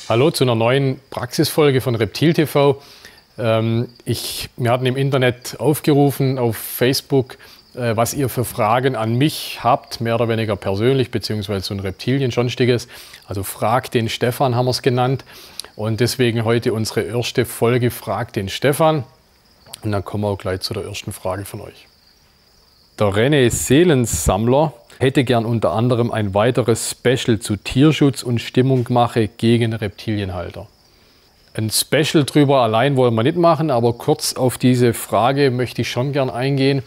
Hallo zu einer neuen Praxisfolge von Reptil TV. Wir hatten im Internet aufgerufen auf Facebook, was ihr für Fragen an mich habt, mehr oder weniger persönlich, beziehungsweise so ein Reptilien, sonstiges. Also Frag den Stefan haben wir es genannt. Und deswegen heute unsere erste Folge Frag den Stefan. Und dann kommen wir auch gleich zu der ersten Frage von euch. Der René Seelensammler hätte gern unter anderem ein weiteres Special zu Tierschutz und Stimmungmache gegen Reptilienhalter. Ein Special drüber allein wollen wir nicht machen, aber kurz auf diese Frage möchte ich schon gern eingehen.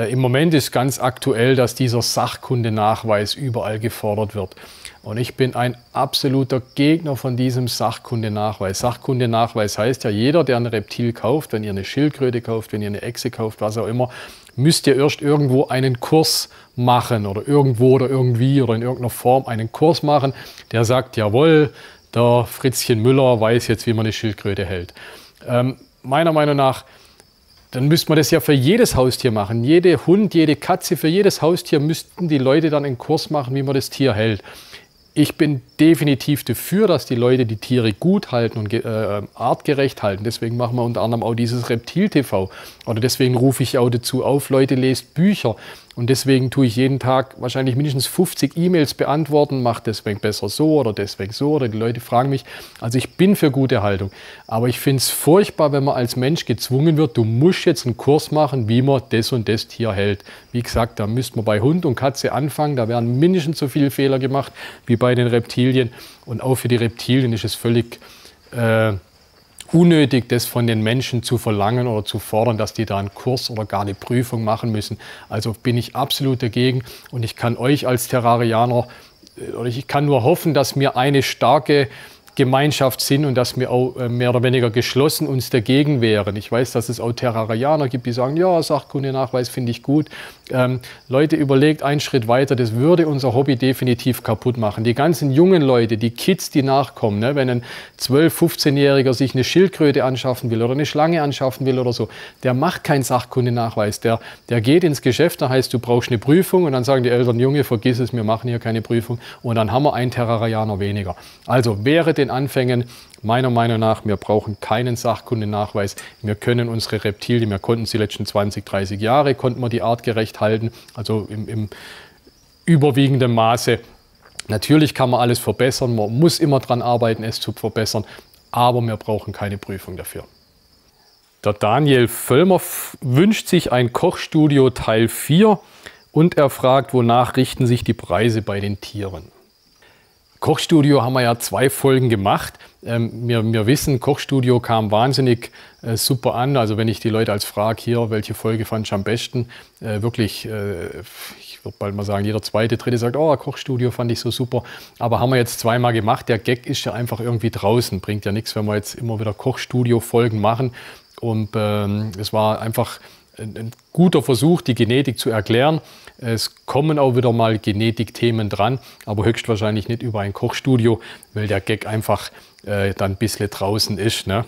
Im Moment ist ganz aktuell, dass dieser Sachkundenachweis überall gefordert wird. Und ich bin ein absoluter Gegner von diesem Sachkundenachweis. Sachkundenachweis heißt ja, jeder, der ein Reptil kauft, wenn ihr eine Schildkröte kauft, wenn ihr eine Echse kauft, was auch immer, müsst ihr erst irgendwo einen Kurs machen oder irgendwo oder irgendwie oder in irgendeiner Form einen Kurs machen, der sagt, jawohl, der Fritzchen Müller weiß jetzt, wie man eine Schildkröte hält. Meiner Meinung nach, dann müsste man das ja für jedes Haustier machen. Jede Hund, jede Katze, für jedes Haustier müssten die Leute dann einen Kurs machen, wie man das Tier hält. Ich bin definitiv dafür, dass die Leute die Tiere gut halten und artgerecht halten. Deswegen machen wir unter anderem auch dieses Reptil TV. Oder deswegen rufe ich auch dazu auf, Leute, lest Bücher. Und deswegen tue ich jeden Tag wahrscheinlich mindestens 50 E-Mails beantworten, mache deswegen besser so oder deswegen so. Oder die Leute fragen mich. Also ich bin für gute Haltung. Aber ich finde es furchtbar, wenn man als Mensch gezwungen wird, du musst jetzt einen Kurs machen, wie man das und das Tier hält. Wie gesagt, da müsste man bei Hund und Katze anfangen. Da werden mindestens so viele Fehler gemacht wie bei den Reptilien. Und auch für die Reptilien ist es völlig unnötig, das von den Menschen zu verlangen oder zu fordern, dass die da einen Kurs oder gar eine Prüfung machen müssen. Also bin ich absolut dagegen und ich kann euch als Terrarianer, oder ich kann nur hoffen, dass wir eine starke Gemeinschaft sind und dass wir auch mehr oder weniger geschlossen uns dagegen wehren. Ich weiß, dass es auch Terrarianer gibt, die sagen, ja, Sachkundenachweis finde ich gut. Leute, überlegt einen Schritt weiter, das würde unser Hobby definitiv kaputt machen. Die ganzen jungen Leute, die Kids, die nachkommen, ne, wenn ein 12-, 15-Jähriger sich eine Schildkröte anschaffen will oder eine Schlange anschaffen will oder so, der macht keinen Sachkundenachweis. Der geht ins Geschäft, da heißt, du brauchst eine Prüfung und dann sagen die Eltern, Junge, vergiss es, wir machen hier keine Prüfung und dann haben wir einen Terrarianer weniger. Also wäre den Anfängen meiner Meinung nach, wir brauchen keinen Sachkundenachweis. Wir können unsere Reptilien, wir konnten sie die letzten 20, 30 Jahre, konnten wir die artgerecht halten, also im überwiegenden Maße. Natürlich kann man alles verbessern, man muss immer daran arbeiten, es zu verbessern, aber wir brauchen keine Prüfung dafür. Der Daniel Völlmer wünscht sich ein Kochstudio Teil 4 und er fragt, wonach richten sich die Preise bei den Tieren? Kochstudio haben wir ja 2 Folgen gemacht. Wir wissen, Kochstudio kam wahnsinnig super an. Also wenn ich die Leute als frage, hier, welche Folge fand ich am besten, wirklich, ich würde bald mal sagen, jeder zweite, dritte sagt, oh, Kochstudio fand ich so super. Aber haben wir jetzt 2-mal gemacht. Der Gag ist ja einfach irgendwie draußen. Bringt ja nichts, wenn wir jetzt immer wieder Kochstudio-Folgen machen. Und es war einfach ein guter Versuch, die Genetik zu erklären. Es kommen auch wieder mal Genetikthemen dran, aber höchstwahrscheinlich nicht über ein Kochstudio, weil der Gag einfach dann ein bisschen draußen ist. Ne?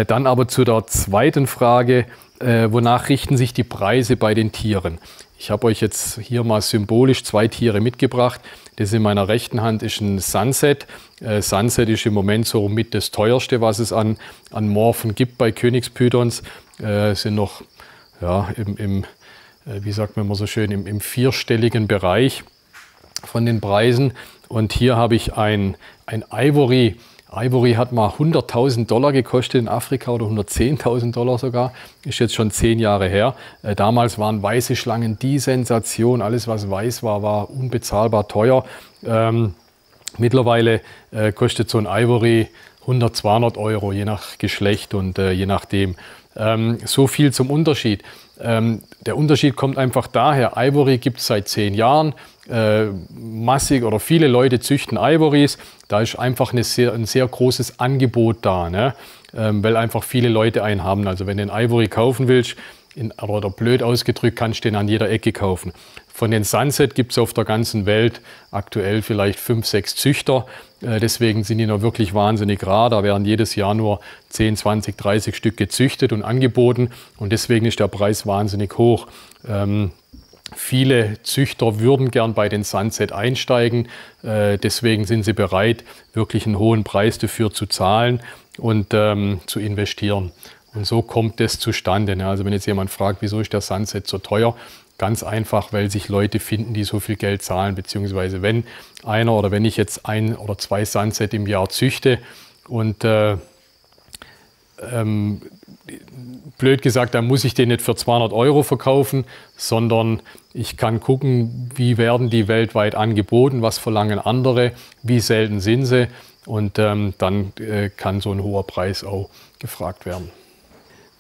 Dann aber zu der zweiten Frage, wonach richten sich die Preise bei den Tieren? Ich habe euch jetzt hier mal symbolisch 2 Tiere mitgebracht. Das in meiner rechten Hand ist ein Sunset. Sunset ist im Moment so mit das teuerste, was es an Morphen gibt bei Königspythons. Sind noch ja, wie sagt man immer so schön, im 4-stelligen Bereich von den Preisen. Und hier habe ich ein Ivory. Ivory hat mal $100.000 gekostet in Afrika oder $110.000 sogar. Ist jetzt schon 10 Jahre her. Damals waren weiße Schlangen die Sensation. Alles, was weiß war, war unbezahlbar teuer. Mittlerweile kostet so ein Ivory 100, 200 Euro, je nach Geschlecht und je nachdem. So viel zum Unterschied. Der Unterschied kommt einfach daher, Ivory gibt es seit 10 Jahren, massig oder viele Leute züchten Ivorys, da ist einfach ein sehr großes Angebot da, ne? Weil einfach viele Leute einen haben. Also wenn du einen Ivory kaufen willst, oder blöd ausgedrückt, kannst du den an jeder Ecke kaufen. Von den Sunset gibt es auf der ganzen Welt aktuell vielleicht 5, 6 Züchter. Deswegen sind die noch wirklich wahnsinnig rar. Da werden jedes Jahr nur 10, 20, 30 Stück gezüchtet und angeboten. Und deswegen ist der Preis wahnsinnig hoch. Viele Züchter würden gern bei den Sunset einsteigen, deswegen sind sie bereit, wirklich einen hohen Preis dafür zu zahlen und zu investieren. Und so kommt das zustande. Also wenn jetzt jemand fragt, wieso ist der Sunset so teuer? Ganz einfach, weil sich Leute finden, die so viel Geld zahlen, beziehungsweise wenn einer oder wenn ich jetzt 1 oder 2 Sunset im Jahr züchte und blöd gesagt, dann muss ich den nicht für 200 € verkaufen, sondern ich kann gucken, wie werden die weltweit angeboten, was verlangen andere, wie selten sind sie und dann kann so ein hoher Preis auch gefragt werden.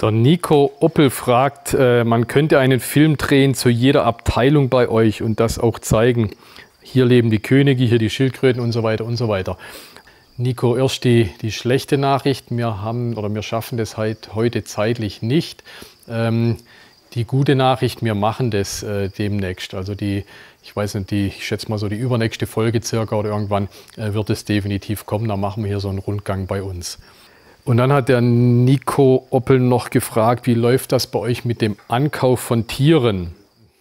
Der Nico Oppel fragt, man könnte einen Film drehen zu jeder Abteilung bei euch und das auch zeigen. Hier leben die Könige, hier die Schildkröten und so weiter und so weiter. Nico, erst die schlechte Nachricht, wir schaffen das heute zeitlich nicht. Die gute Nachricht, wir machen das demnächst. Also ich weiß nicht, ich schätze mal so die übernächste Folge circa oder irgendwann wird es definitiv kommen. Da machen wir hier so einen Rundgang bei uns. Und dann hat der Nico Oppel noch gefragt, wie läuft das bei euch mit dem Ankauf von Tieren?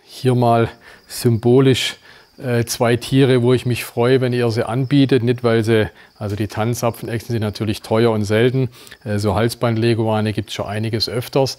Hier mal symbolisch 2 Tiere, wo ich mich freue, wenn ihr sie anbietet. Nicht, weil sie, also die Tannenzapfenechsen sind natürlich teuer und selten. So Halsbandleguane gibt es schon einiges öfters.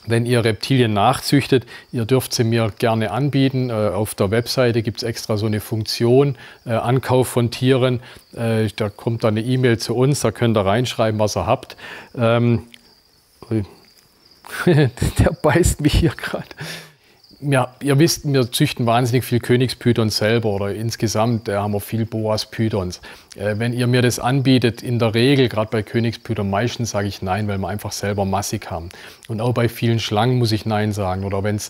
Wenn ihr Reptilien nachzüchtet, ihr dürft sie mir gerne anbieten. Auf der Webseite gibt es extra so eine Funktion, Ankauf von Tieren. Da kommt dann eine E-Mail zu uns, da könnt ihr reinschreiben, was ihr habt. Der beißt mich hier gerade. Ja, ihr wisst, wir züchten wahnsinnig viel Königspythons selber oder insgesamt haben wir viel Boas-Pythons. Wenn ihr mir das anbietet, in der Regel, gerade bei Königspython, meistens sage ich nein, weil wir einfach selber massig haben. Und auch bei vielen Schlangen muss ich nein sagen. Oder wenn es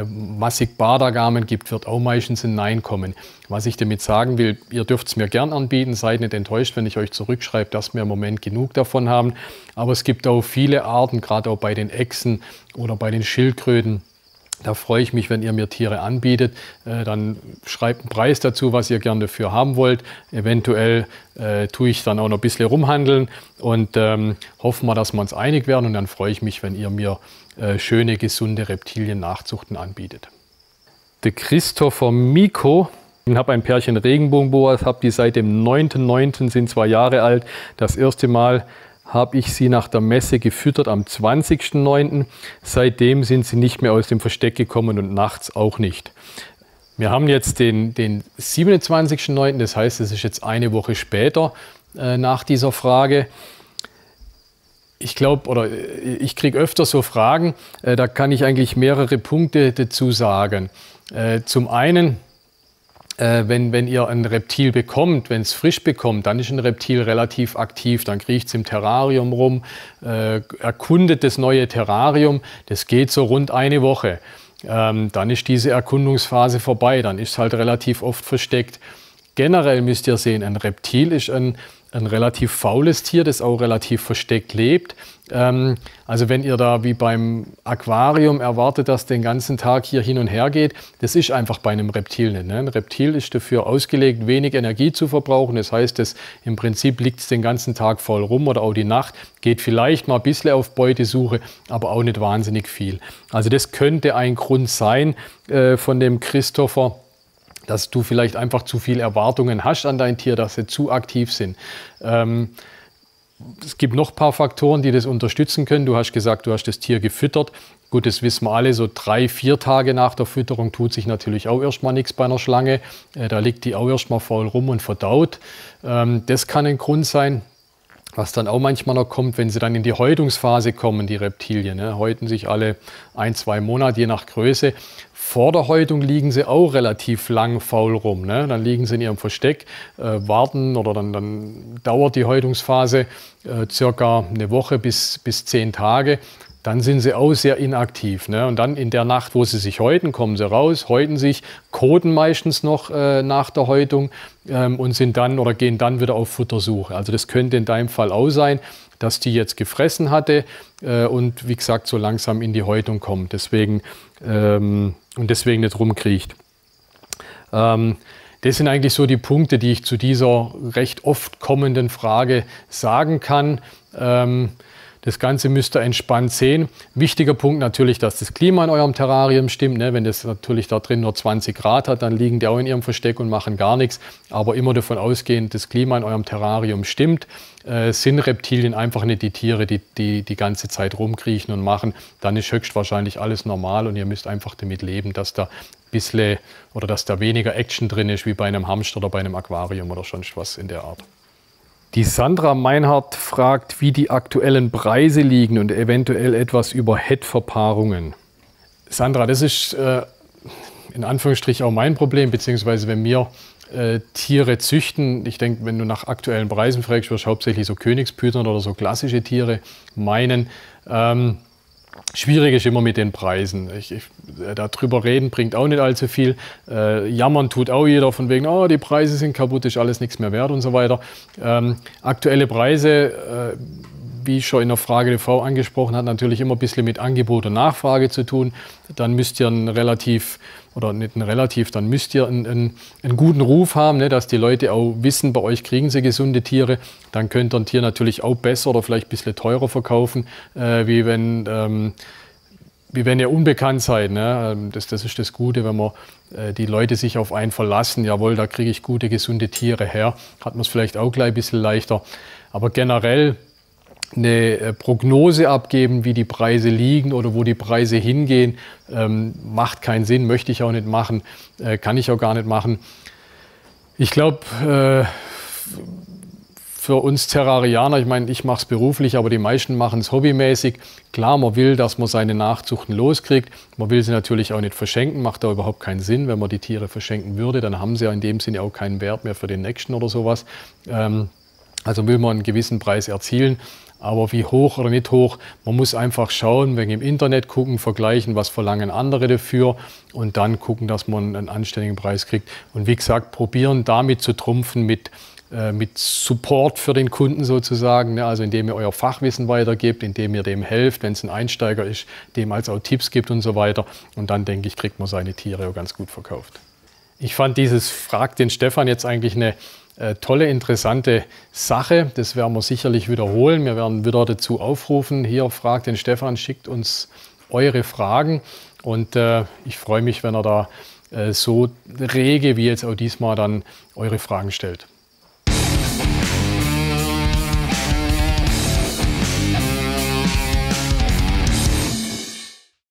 massig Bardergamen gibt, wird auch meistens ein Nein kommen. Was ich damit sagen will, ihr dürft es mir gern anbieten, seid nicht enttäuscht, wenn ich euch zurückschreibe, dass wir im Moment genug davon haben. Aber es gibt auch viele Arten, gerade auch bei den Echsen oder bei den Schildkröten. Da freue ich mich, wenn ihr mir Tiere anbietet. Dann schreibt einen Preis dazu, was ihr gerne dafür haben wollt. Eventuell tue ich dann auch noch ein bisschen rumhandeln und hoffen wir, dass wir uns einig werden. Und dann freue ich mich, wenn ihr mir schöne, gesunde Reptilien-Nachzuchten anbietet. Der Christopher Miko. Ich habe ein Pärchen Regenbogenboas, habe die seit dem 9.9., sind 2 Jahre alt. Das erste Mal habe ich sie nach der Messe gefüttert am 20.09. Seitdem sind sie nicht mehr aus dem Versteck gekommen und nachts auch nicht. Wir haben jetzt den 27.09., das heißt, es ist jetzt eine Woche später nach dieser Frage. Ich glaube, oder ich kriege öfter so Fragen, da kann ich eigentlich mehrere Punkte dazu sagen. Zum einen, wenn ihr ein Reptil bekommt, wenn es frisch bekommt, dann ist ein Reptil relativ aktiv. Dann kriecht es im Terrarium rum, erkundet das neue Terrarium. Das geht so rund eine Woche. Dann ist diese Erkundungsphase vorbei. Dann ist es halt relativ oft versteckt. Generell müsst ihr sehen, ein Reptil ist ein relativ faules Tier, das auch relativ versteckt lebt. Also wenn ihr da wie beim Aquarium erwartet, dass den ganzen Tag hier hin und her geht, das ist einfach bei einem Reptil nicht. Ne? Ein Reptil ist dafür ausgelegt, wenig Energie zu verbrauchen. Das heißt, im Prinzip liegt es den ganzen Tag voll rum oder auch die Nacht, geht vielleicht mal ein bisschen auf Beutesuche, aber auch nicht wahnsinnig viel. Also das könnte ein Grund sein von dem Christopher, dass du vielleicht einfach zu viel Erwartungen hast an dein Tier, dass sie zu aktiv sind. Es gibt noch ein paar Faktoren, die das unterstützen können. Du hast gesagt, du hast das Tier gefüttert. Gut, das wissen wir alle, so 3-4 Tage nach der Fütterung tut sich natürlich auch erstmal nichts bei einer Schlange. Da liegt die auch erstmal faul rum und verdaut. Das kann ein Grund sein. Was dann auch manchmal noch kommt, wenn sie dann in die Häutungsphase kommen, die Reptilien, ne, häuten sich alle 1-2 Monate, je nach Größe. Vor der Häutung liegen sie auch relativ lang faul rum. Ne? Dann liegen sie in ihrem Versteck, warten oder dann dauert die Häutungsphase circa eine Woche bis 10 Tage. Dann sind sie auch sehr inaktiv. Ne? Und dann in der Nacht, wo sie sich häuten, kommen sie raus, häuten sich, koten meistens noch nach der Häutung und sind dann oder gehen dann wieder auf Futtersuche. Also das könnte in deinem Fall auch sein, dass die jetzt gefressen hatte und wie gesagt so langsam in die Häutung kommt. Deswegen nicht rumkriecht. Das sind eigentlich so die Punkte, die ich zu dieser recht oft kommenden Frage sagen kann. Das Ganze müsst ihr entspannt sehen. Wichtiger Punkt natürlich, dass das Klima in eurem Terrarium stimmt. Ne? Wenn das natürlich da drin nur 20 Grad hat, dann liegen die auch in ihrem Versteck und machen gar nichts. Aber immer davon ausgehen, das Klima in eurem Terrarium stimmt. Sind Reptilien einfach nicht die Tiere, die ganze Zeit rumkriechen und machen, dann ist höchstwahrscheinlich alles normal und ihr müsst einfach damit leben, dass da bisschen oder dass da weniger Action drin ist wie bei einem Hamster oder bei einem Aquarium oder sonst was in der Art. Die Sandra Meinhardt fragt, wie die aktuellen Preise liegen und eventuell etwas über Head-Verpaarungen. Sandra, das ist in Anführungsstrichen auch mein Problem, beziehungsweise wenn wir Tiere züchten, ich denke, wenn du nach aktuellen Preisen fragst, wirst du hauptsächlich so Königspython oder so klassische Tiere meinen. Schwierig ist immer mit den Preisen. Darüber reden bringt auch nicht allzu viel. Jammern tut auch jeder von wegen, oh, die Preise sind kaputt, ist alles nichts mehr wert und so weiter. Aktuelle Preise, wie schon in der Frage der V angesprochen hat, natürlich immer ein bisschen mit Angebot und Nachfrage zu tun. Dann müsst ihr einen guten Ruf haben, ne, dass die Leute auch wissen, bei euch kriegen sie gesunde Tiere. Dann könnt ihr ein Tier natürlich auch besser oder vielleicht ein bisschen teurer verkaufen, wie wenn ihr unbekannt seid. Ne? Das ist das Gute, wenn man die Leute sich auf einen verlassen. Jawohl, da kriege ich gute, gesunde Tiere her. Hat man es vielleicht auch gleich ein bisschen leichter. Aber generell eine Prognose abgeben, wie die Preise liegen oder wo die Preise hingehen, macht keinen Sinn, möchte ich auch nicht machen, kann ich auch gar nicht machen. Ich glaube, für uns Terrarianer, ich meine, ich mache es beruflich, aber die meisten machen es hobbymäßig. Klar, man will, dass man seine Nachzuchten loskriegt. Man will sie natürlich auch nicht verschenken, macht da überhaupt keinen Sinn. Wenn man die Tiere verschenken würde, dann haben sie ja in dem Sinne auch keinen Wert mehr für den nächsten oder sowas. Also will man einen gewissen Preis erzielen. Aber wie hoch oder nicht hoch, man muss einfach schauen, wegen im Internet gucken, vergleichen, was verlangen andere dafür und dann gucken, dass man einen anständigen Preis kriegt. Und wie gesagt, probieren damit zu trumpfen mit Support für den Kunden sozusagen, ne? Also indem ihr euer Fachwissen weitergebt, indem ihr dem helft, wenn es ein Einsteiger ist, dem als auch Tipps gibt und so weiter. Und dann, denke ich, kriegt man seine Tiere auch ganz gut verkauft. Ich fand dieses Frag den Stefan jetzt eigentlich eine tolle, interessante Sache. Das werden wir sicherlich wiederholen. Wir werden wieder dazu aufrufen. Hier, fragt den Stefan, schickt uns eure Fragen. Und ich freue mich, wenn er da so rege wie jetzt auch diesmal dann eure Fragen stellt.